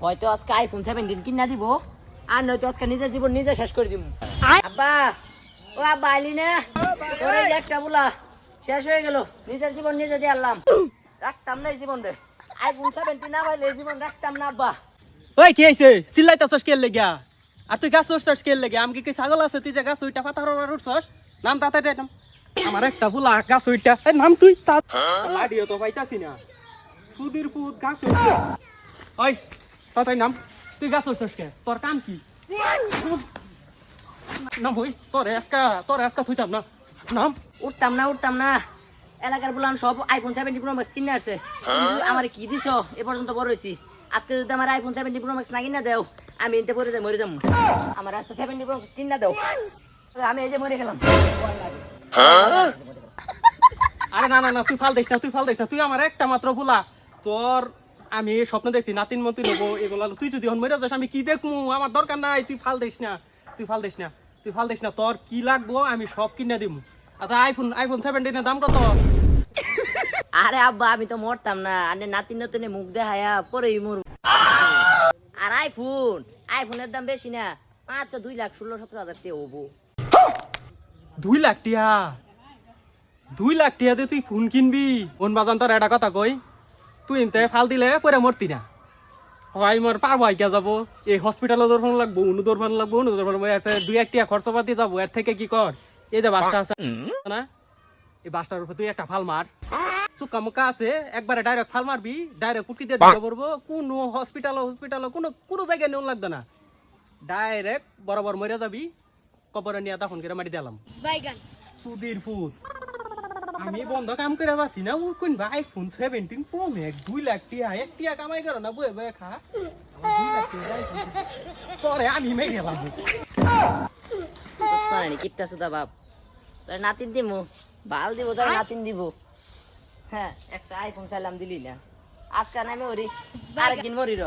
হয়তো আজকে আইফোন 17 কিনা দিব আর নয়তো আজকে নিজের জীবন নিজে শেষ করে দিব। আব্বা, ও আব্বা আইলি না? তোর এই যে একটা বুলা শেষ হয়ে গেল, নিজের জীবন নিজে দিয়ে আনলাম, রাখতাম না এই জীবন রে। আইফোন 17 না পাইলে এই জীবন রাখতাম না আব্বা। ওই কি হইছে চিল্লাইতাছস কে লাগিয়া? আর তুই গাছ উঠছস কে লাগিয়া? আমি কি ছাগল আছে তুই যে গাছ উইটা পাতা উঠছস? নাম তাতে নাম আমার একটা বুলা গাছ উইটা নাম তুই তা লাডিও তো পাইতাছি না। সুধীর পুত গাছ উঠছে। ওই তাই নাম তুই গাছ উঠছস কে? তোর কাম কি? নাম হই তোর আজকা থুইতাম না। নাম উঠতাম না এলাকার বললাম সব আইফোন 17 প্রো ম্যাক্স কিনে আসছে, আমার কি দিছো এ পর্যন্ত বড় হইছি। আজকে যদি আমার আইফোন 17 প্রো ম্যাক্স না কিনা দেও আমি এতে পড়ে যাই, মরে যাবো। আমার আজকে 17 প্রো ম্যাক্স কিনা দেও, আমি এই যে মরে গেলাম। আরে না তুই ফাল দিস না তুই আমার একটা মাত্র ভুলা। তোর আমি স্বপ্ন দেখছি নাতিন মন্ত্রী নেবো এগুলো, তুই যদি মরে যাস আমি কি দেখবো? আমার দরকার নাই, তুই ফাল দিস না তোর কি লাগবো আমি সব কিনে দিব। আচ্ছা আইফোন 17 দাম কত? আরে আব্বা আমি তো মরতাম না, আরে নাতিন নতুনে মুখ দেখায়া পরেই মরব। আর আইফোনের দাম বেশি না, মাত্র 2,16,17,000 টাকা হবো। 2 লাখ টিয়া 2 লাখ টিয়া দিয়ে তুই ফোন কিনবি? কোন বাজান তোর একটা কথা কই, তুই ইনতে ফাল দিলে পরে মরতি না। হয় মোর পারবো আইকা যাবো, এই হসপিটালে দরফান লাগবো, অনু দরফান লাগবো, অনু দরফান 2-1 টিয়া খরচপাতি যাবো। এর থেকে কি কর, এই যে বাসটা আছে না, এই বাসটার উপর তুই একটা ফাল মার, চুকা মুকা আছে একবারে ডাইরেক্ট ফাল মারবি, ডাইরেক্ট কুটি দিয়ে দিতে পারবো। কোনো হসপিটাল কোনো জায়গায় নেওয়া লাগবে না, ডাইরেক্ট বরাবর মরে যাবি, কবরে নিয়ে তখন করে মারি দিলাম। সুধীর ফুট আমি বন্ধ কাম করে পাচ্ছি না। কোন ভাই আইফোন 17 প্রো ম্যাক্স 2 লাখ টিয়া 1 টিয়া কামাই করো না, বয়ে বয়ে খা। 2 লাখ টিয়া তোরে আমি মেরে গেলাম। কিপটা সুদা বাপ, তোর নাতিন দিমু, বাল দিব তোর নাতিন দিব। হ্যাঁ একটা আইফোন চাইলাম দিলি না, আজকে নামে ওরি আরেকদিন মরির।